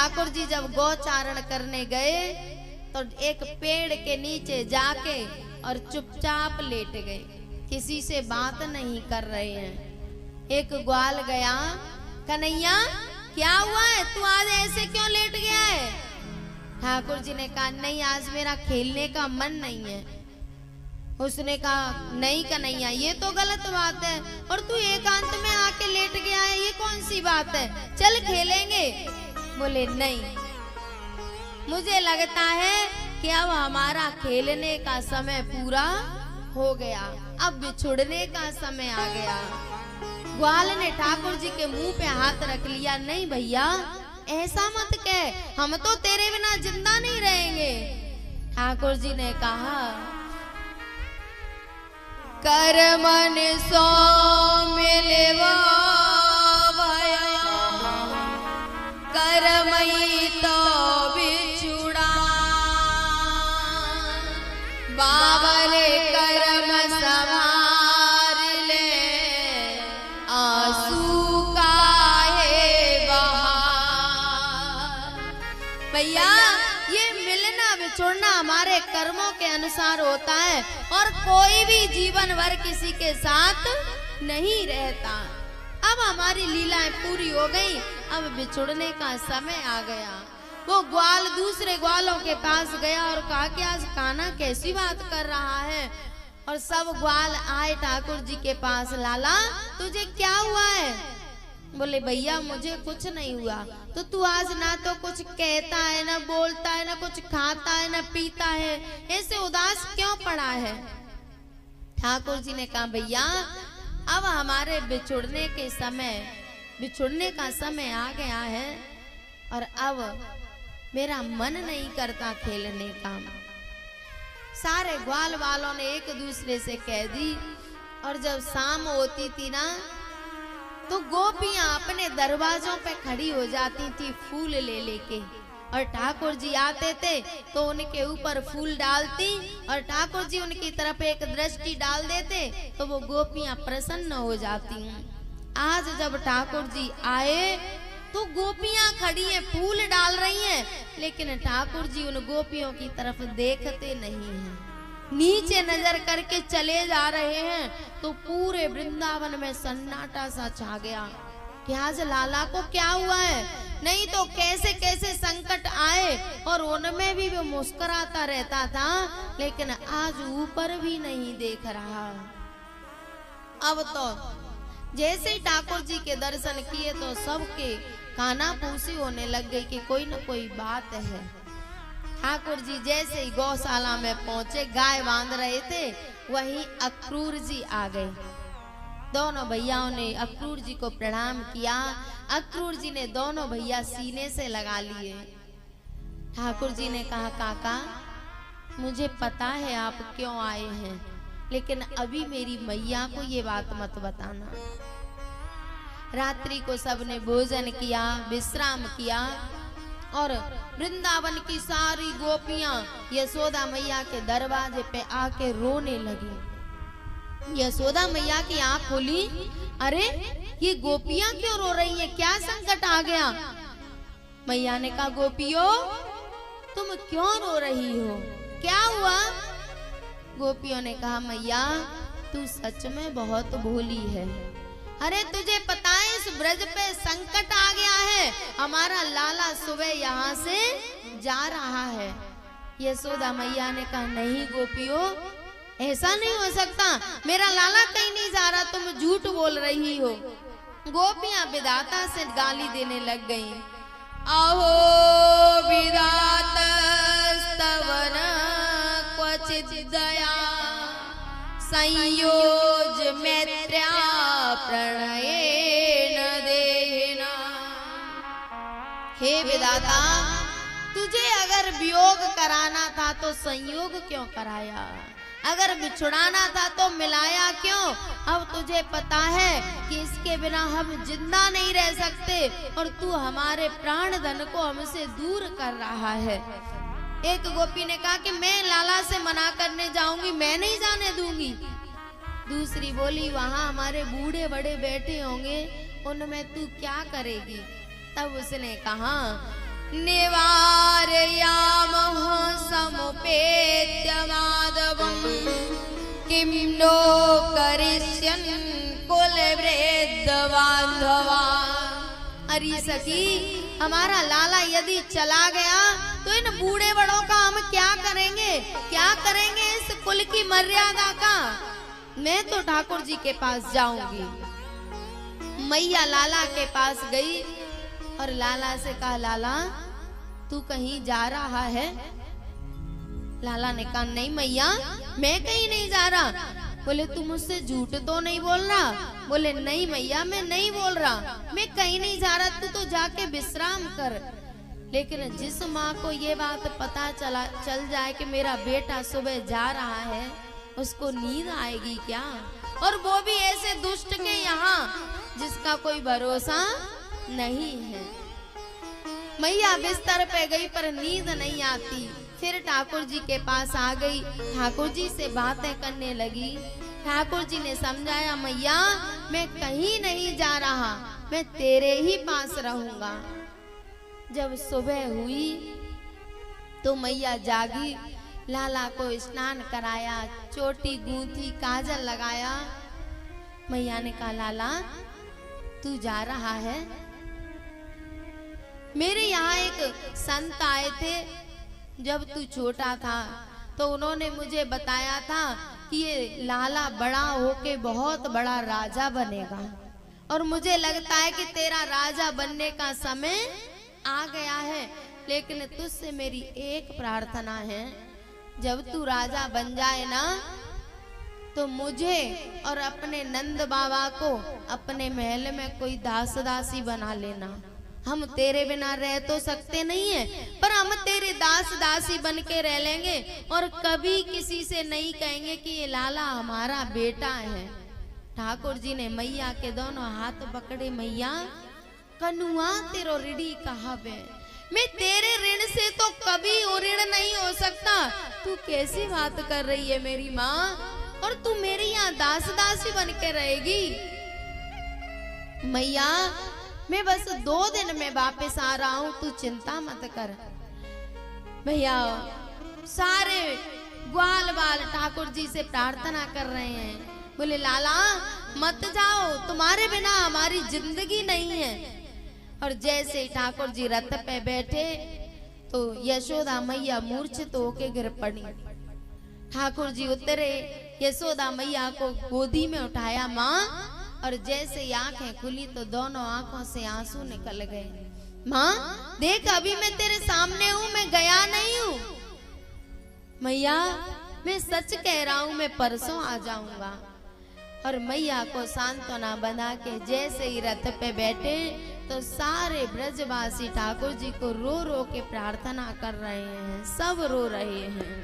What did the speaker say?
ठाकुर जी जब गौचारण करने गए तो एक पेड़ के नीचे जाके और चुपचाप लेट गए, किसी से बात नहीं कर रहे हैं। एक ग्वाल गया, कन्हैया क्या हुआ है, तू आज ऐसे क्यों लेट गया है? ठाकुर जी ने कहा नहीं, आज मेरा खेलने का मन नहीं है। उसने कहा नहीं कन्हैया, ये तो गलत बात है, और तू एकांत में आके लेट गया है, ये कौन सी बात है, चल खेलेंगे। बोले नहीं, मुझे लगता है कि अब हमारा खेलने का समय पूरा हो गया, अब बिछुड़ने का समय आ गया। ग्वाल ने ठाकुर जी के मुंह पे हाथ रख लिया, नहीं भैया ऐसा मत कह, हम तो तेरे बिना जिंदा नहीं रहेंगे। ठाकुर जी ने कहा कर मन सो मिलवा कर मई तो बिछुड़ा, बाबल कर्म संभार ले आंसू काहे बहा। भैया ये मिलना बिछुड़ना हमारे कर्मों के अनुसार होता है, और कोई भी जीवन भर किसी के साथ नहीं रहता। अब हमारी लीलाएं पूरी हो गई, अब बिछुड़ने का समय आ गया। वो ग्वाल दूसरे ग्वालों के पास गया और कहा कि आज कान्हा कैसी बात कर रहा है। और सब ग्वाल आए ठाकुर जी के पास, लाला तुझे क्या हुआ है? बोले भैया मुझे कुछ नहीं हुआ। तो तू आज ना तो कुछ कहता है, ना बोलता है, ना कुछ खाता है, ना पीता है, ऐसे उदास क्यों पड़ा है? ठाकुर जी ने कहा भैया अब हमारे बिछुड़ने का समय आ गया है, और अब मेरा मन नहीं करता खेलने का। सारे ग्वाल वालों ने एक दूसरे से कह दी। और जब शाम होती थी ना, तो गोपियां अपने दरवाजों पे खड़ी हो जाती थी फूल ले लेके, और ठाकुर जी आते थे तो उनके ऊपर फूल डालती, और ठाकुर जी उनकी तरफ एक दृष्टि डाल देते तो वो गोपियां प्रसन्न हो जाती। आज जब ठाकुर जी आए तो गोपियां खड़ी हैं, फूल डाल रही हैं, लेकिन ठाकुर जी उन गोपियों की तरफ देखते नहीं हैं, नीचे नजर करके चले जा रहे हैं। तो पूरे वृंदावन में सन्नाटा सा छा गया कि आज लाला को क्या हुआ है। नहीं तो कैसे कैसे संकट आए और उनमें भी वो मुस्कुराता रहता था, लेकिन आज ऊपर भी नहीं देख रहा। अब तो जैसे ही ठाकुर जी के दर्शन किए तो सबके कानाफूसी होने लग गई कि कोई न कोई बात है। ठाकुर जी जैसे ही गौशाला में पहुंचे, गाय बांध रहे थे, वहीं अक्रूर जी आ गए। दोनों भैयाओं ने अक्रूर जी को प्रणाम किया। अक्रूर जी ने दोनों भैया सीने से लगा लिए। ठाकुर जी ने कहा काका मुझे पता है आप क्यों आए हैं, लेकिन अभी मेरी मैया को ये बात मत बताना। रात्रि को सबने भोजन किया, विश्राम किया, और वृंदावन की सारी गोपियां यशोदा मैया के दरवाजे पे आके रोने लगी। यशोदा मैया की आंख खोली, अरे ये गोपियां क्यों रो रही हैं, क्या संकट आ गया? मैया ने कहा गोपियों तुम क्यों रो रही हो, क्या हुआ? गोपियों ने कहा मैया तू सच में बहुत भोली है। अरे तुझे पता है इस ब्रज पे संकट आ गया है, हमारा लाला सुबह यहाँ से जा रहा है। यशोदा मैया ने कहा नहीं गोपियों ऐसा नहीं हो सकता, मेरा लाला कहीं नहीं जा रहा, तुम झूठ बोल रही हो। गोपियां विधाता से गाली देने लग गईं। अहो विधाता स्तवन क्वचित दया संयोज मैत्र्या प्रणयेन देना। हे विधाता तुझे अगर वियोग कराना था तो संयोग क्यों कराया, अगर बिछुड़ाना था तो मिलाया क्यों? अब तुझे पता है कि इसके बिना हम जिंदा नहीं रह सकते, और तू हमारे प्राण धन को हमसे दूर कर रहा है। एक गोपी ने कहा कि मैं लाला से मना करने जाऊंगी, मैं नहीं जाने दूंगी। दूसरी बोली वहां हमारे बूढ़े बड़े बैठे होंगे, उनमें तू क्या करेगी? तब उसने कहा निवारयामः समुपेत्य माधवं किं नो करिष्यन् कुलवृद्ध बांधवा। अरे सखी, हमारा लाला यदि चला गया तो इन बूढ़े बड़ों का हम क्या करेंगे, क्या करेंगे इस कुल की मर्यादा का। मैं तो ठाकुर जी के पास जाऊंगी। मैया लाला के पास गई और लाला से कहा, लाला तू कहीं जा रहा है? लाला ने कहा, नहीं मैया, मैं कहीं नहीं जा रहा। बोले, तू मुझसे झूठ तो नहीं बोल रहा? बोले, नहीं मैया, मैं नहीं बोल रहा, मैं कहीं नहीं जा रहा, तू तो जाके विश्राम कर। लेकिन जिस माँ को ये बात पता चल जाए कि मेरा बेटा सुबह जा रहा है, उसको नींद आएगी क्या? और वो भी ऐसे दुष्ट के यहाँ जिसका कोई भरोसा नहीं है। मैया बिस्तर पे गई पर नींद नहीं आती। फिर ठाकुर जी के पास आ गई, ठाकुर जी से बातें करने लगी। ठाकुर जी ने समझाया, मैया मैं कहीं नहीं जा रहा, मैं तेरे ही पास रहूंगा। जब सुबह हुई तो मैया जागी, लाला को स्नान कराया, चोटी गूंथी, काजल लगाया। मैया ने कहा, लाला तू जा रहा है? मेरे यहाँ एक संत आए थे जब तू छोटा था, तो उन्होंने मुझे बताया था कि ये लाला बड़ा होके बहुत बड़ा राजा बनेगा, और मुझे लगता है कि तेरा राजा बनने का समय आ गया है। लेकिन तुझसे मेरी एक प्रार्थना है, जब तू राजा बन जाए ना, तो मुझे और अपने नंद बाबा को अपने महल में कोई दास दासी बना लेना। हम तेरे बिना रह तो सकते नहीं है, पर हम तेरे दास दासी बन के रह लेंगे और कभी किसी से नहीं कहेंगे कि ये लाला हमारा बेटा है। ठाकुर जी ने मैया के दोनों हाथ पकड़े। मैया कनुआ तेरो ऋणी कहावे, मैं तेरे ऋण से तो कभी ऋण नहीं हो सकता। तू कैसी बात कर रही है मेरी माँ, और तू मेरी यहाँ दास दासी बन के रहेगी? मैया मैं बस 2 दिन में वापस आ रहा हूँ, तू चिंता मत कर। भैया सारे ग्वाल बाल ठाकुर जी से प्रार्थना कर रहे हैं। बोले, लाला मत जाओ, तुम्हारे बिना हमारी जिंदगी नहीं है। और जैसे ठाकुर जी रथ पे बैठे तो यशोदा मैया मूर्छित होके गिर पड़ी। ठाकुर जी उतरे, यशोदा मैया को गोदी में उठाया माँ, और जैसे आंखें खुली तो दोनों आंखों से आंसू निकल गए। माँ देख, अभी मैं तेरे सामने हूँ, मैं गया नहीं हूँ। मैया मैं सच कह रहा हूँ, मैं परसों आ जाऊंगा। और मैया को सांत्वना बना के जैसे ही रथ पे बैठे तो सारे ब्रजवासी ठाकुर जी को रो रो के प्रार्थना कर रहे हैं, सब रो रहे हैं।